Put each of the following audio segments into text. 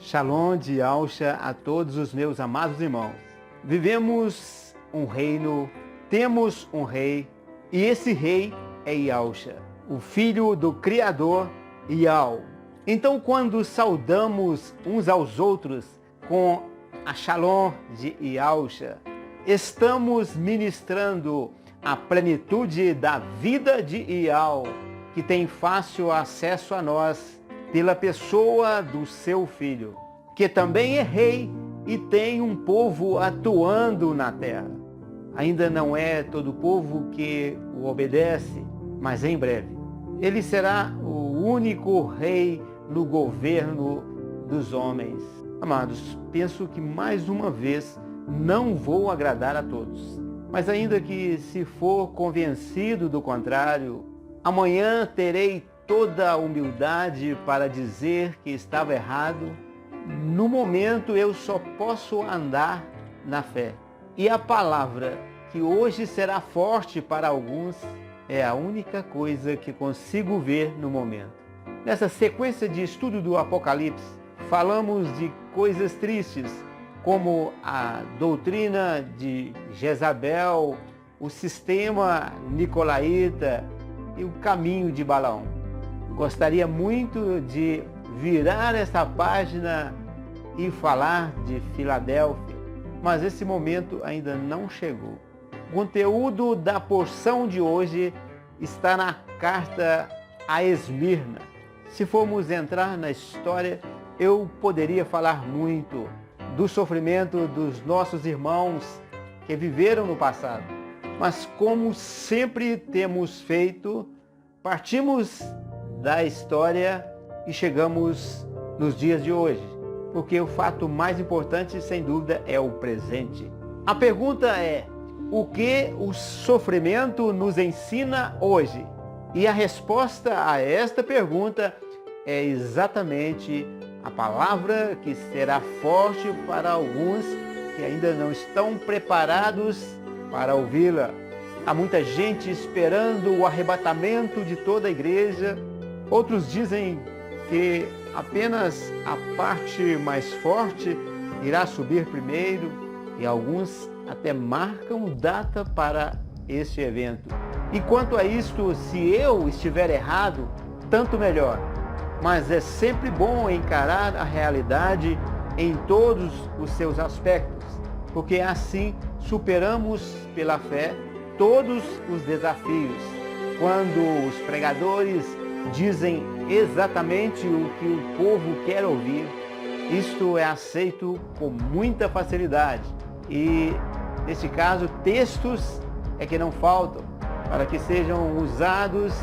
Shalom de Yahushua a todos os meus amados irmãos. Vivemos um reino, temos um rei, e esse rei é Yahushua, o filho do Criador Yahweh. Então, quando saudamos uns aos outros com a Shalom de Yahushua, estamos ministrando a plenitude da vida de Yahweh, que tem fácil acesso a nós pela pessoa do seu Filho, que também é rei e tem um povo atuando na terra. Ainda não é todo o povo que o obedece, mas em breve ele será o único rei no governo dos homens. Amados, penso que mais uma vez não vou agradar a todos, mas ainda que se for convencido do contrário, amanhã terei toda a humildade para dizer que estava errado. No momento eu só posso andar na fé. E a palavra que hoje será forte para alguns é a única coisa que consigo ver no momento. Nessa sequência de estudo do Apocalipse, falamos de coisas tristes, como a doutrina de Jezabel, o sistema nicolaíta e o caminho de Balaão. Gostaria muito de virar essa página e falar de Filadélfia, mas esse momento ainda não chegou. O conteúdo da porção de hoje está na carta a Esmirna. Se formos entrar na história, eu poderia falar muito do sofrimento dos nossos irmãos que viveram no passado, mas como sempre temos feito, partimos da história e chegamos nos dias de hoje, porque o fato mais importante, sem dúvida, é o presente. A pergunta é: o que o sofrimento nos ensina hoje? E a resposta a esta pergunta é exatamente a palavra que será forte para alguns que ainda não estão preparados para ouvi-la. Há muita gente esperando o arrebatamento de toda a igreja. Outros dizem que apenas a parte mais forte irá subir primeiro, e alguns até marcam data para este evento. E quanto a isto, se eu estiver errado, tanto melhor. Mas é sempre bom encarar a realidade em todos os seus aspectos, porque assim superamos pela fé todos os desafios. Quando os pregadores dizem exatamente o que o povo quer ouvir, isto é aceito com muita facilidade. E, neste caso, textos é que não faltam para que sejam usados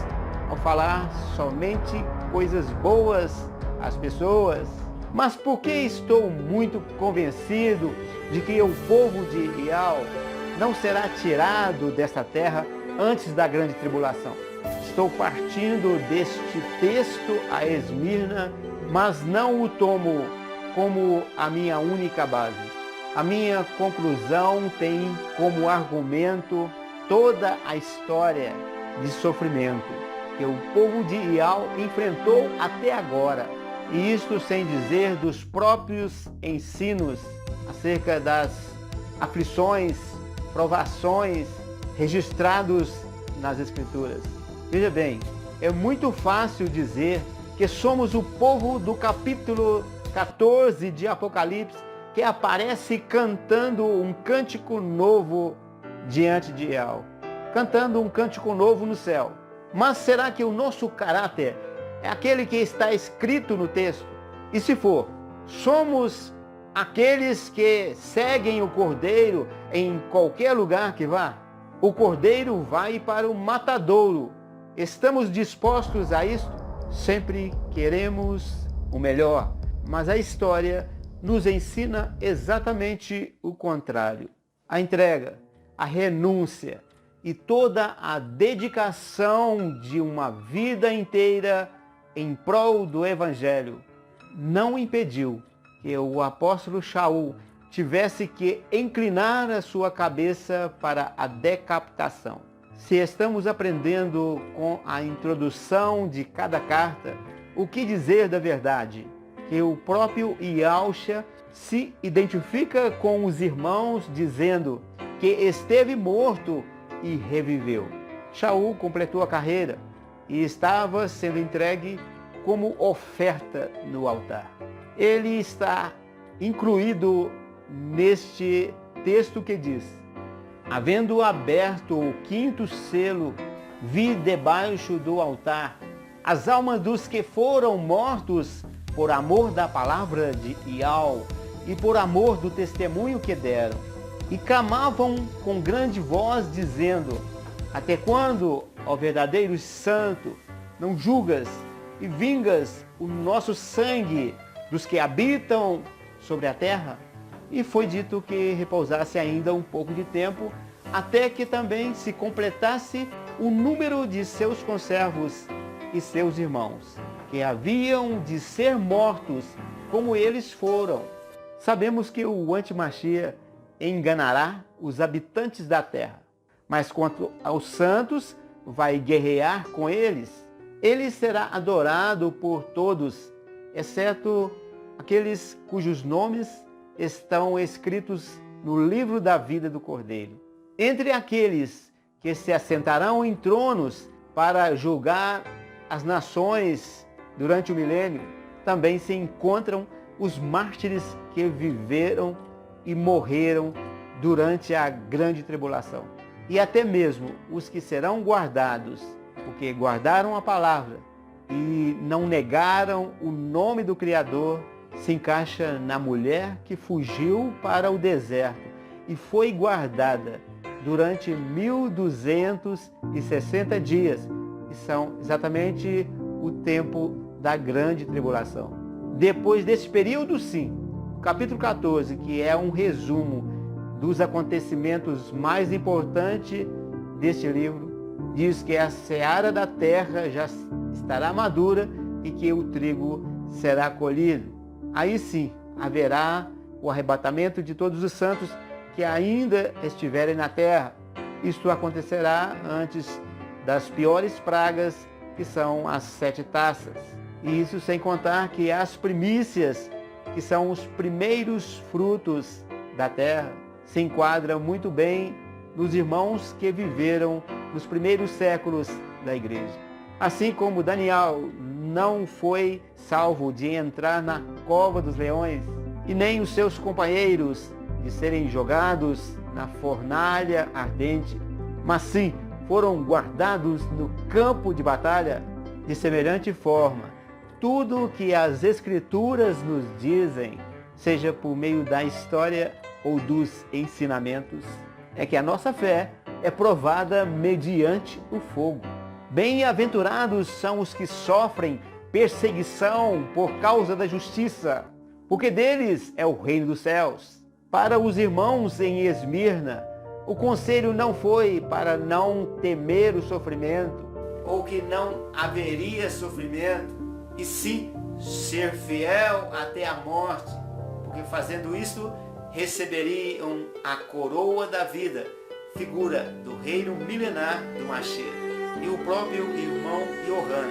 ao falar somente coisas boas às pessoas. Mas por que estou muito convencido de que o povo de Yahweh não será tirado desta terra antes da grande tribulação? Estou partindo deste texto a Esmirna, mas não o tomo como a minha única base. A minha conclusão tem como argumento toda a história de sofrimento que o povo de Yahweh enfrentou até agora. E isto sem dizer dos próprios ensinos acerca das aflições, provações registrados nas Escrituras. Veja bem, é muito fácil dizer que somos o povo do capítulo 14 de Apocalipse, que aparece cantando um cântico novo diante de Yahweh, cantando um cântico novo no céu. Mas será que o nosso caráter é aquele que está escrito no texto? E se for, somos aqueles que seguem o Cordeiro em qualquer lugar que vá? O Cordeiro vai para o matadouro. Estamos dispostos a isto? Sempre queremos o melhor, mas a história nos ensina exatamente o contrário. A entrega, a renúncia e toda a dedicação de uma vida inteira em prol do Evangelho não impediu que o apóstolo Shaul tivesse que inclinar a sua cabeça para a decapitação. Se estamos aprendendo com a introdução de cada carta, o que dizer da verdade? que o próprio Iausha se identifica com os irmãos dizendo que esteve morto e reviveu. Shaul completou a carreira e estava sendo entregue como oferta no altar. Ele está incluído neste texto que diz: havendo aberto o quinto selo, vi debaixo do altar as almas dos que foram mortos por amor da palavra de Iau e por amor do testemunho que deram. E clamavam com grande voz, dizendo: até quando, ó verdadeiro santo, não julgas e vingas o nosso sangue dos que habitam sobre a terra? E foi dito que repousasse ainda um pouco de tempo, até que também se completasse o número de seus conservos e seus irmãos, que haviam de ser mortos, como eles foram. Sabemos que o antimachia enganará os habitantes da terra, mas quanto aos santos, vai guerrear com eles. Ele será adorado por todos, exceto aqueles cujos nomes estão escritos no livro da vida do Cordeiro. Entre aqueles que se assentarão em tronos para julgar as nações durante o milênio, também se encontram os mártires que viveram e morreram durante a grande tribulação. E até mesmo os que serão guardados, porque guardaram a palavra e não negaram o nome do Criador, se encaixa na mulher que fugiu para o deserto e foi guardada durante 1260 dias, que são exatamente o tempo da grande tribulação. Depois desse período, sim, o capítulo 14, que é um resumo dos acontecimentos mais importantes deste livro, diz que a seara da terra já estará madura e que o trigo será colhido. Aí sim, haverá o arrebatamento de todos os santos que ainda estiverem na terra. Isto acontecerá antes das piores pragas, que são as 7 taças. E isso sem contar que as primícias, que são os primeiros frutos da terra, se enquadram muito bem nos irmãos que viveram nos primeiros séculos da igreja. Assim como Daniel não foi salvo de entrar na cova dos leões, e nem os seus companheiros de serem jogados na fornalha ardente, mas sim foram guardados no campo de batalha. De semelhante forma, tudo que as Escrituras nos dizem, seja por meio da história ou dos ensinamentos, é que a nossa fé é provada mediante o fogo. Bem-aventurados são os que sofrem perseguição por causa da justiça, porque deles é o reino dos céus. Para os irmãos em Esmirna, o conselho não foi para não temer o sofrimento, ou que não haveria sofrimento, e sim ser fiel até a morte, porque fazendo isso receberiam a coroa da vida, figura do reino milenar do Mashiach. E o próprio irmão Yohanan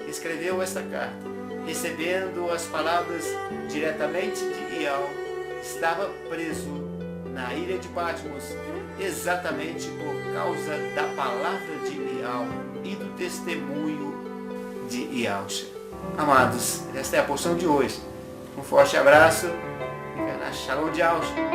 escreveu esta carta, recebendo as palavras diretamente de Iau, estava preso na ilha de Patmos, exatamente por causa da palavra de Iau e do testemunho de Iausha. Amados, esta é a porção de hoje. Um forte abraço. Fica na Shalom de Iausha.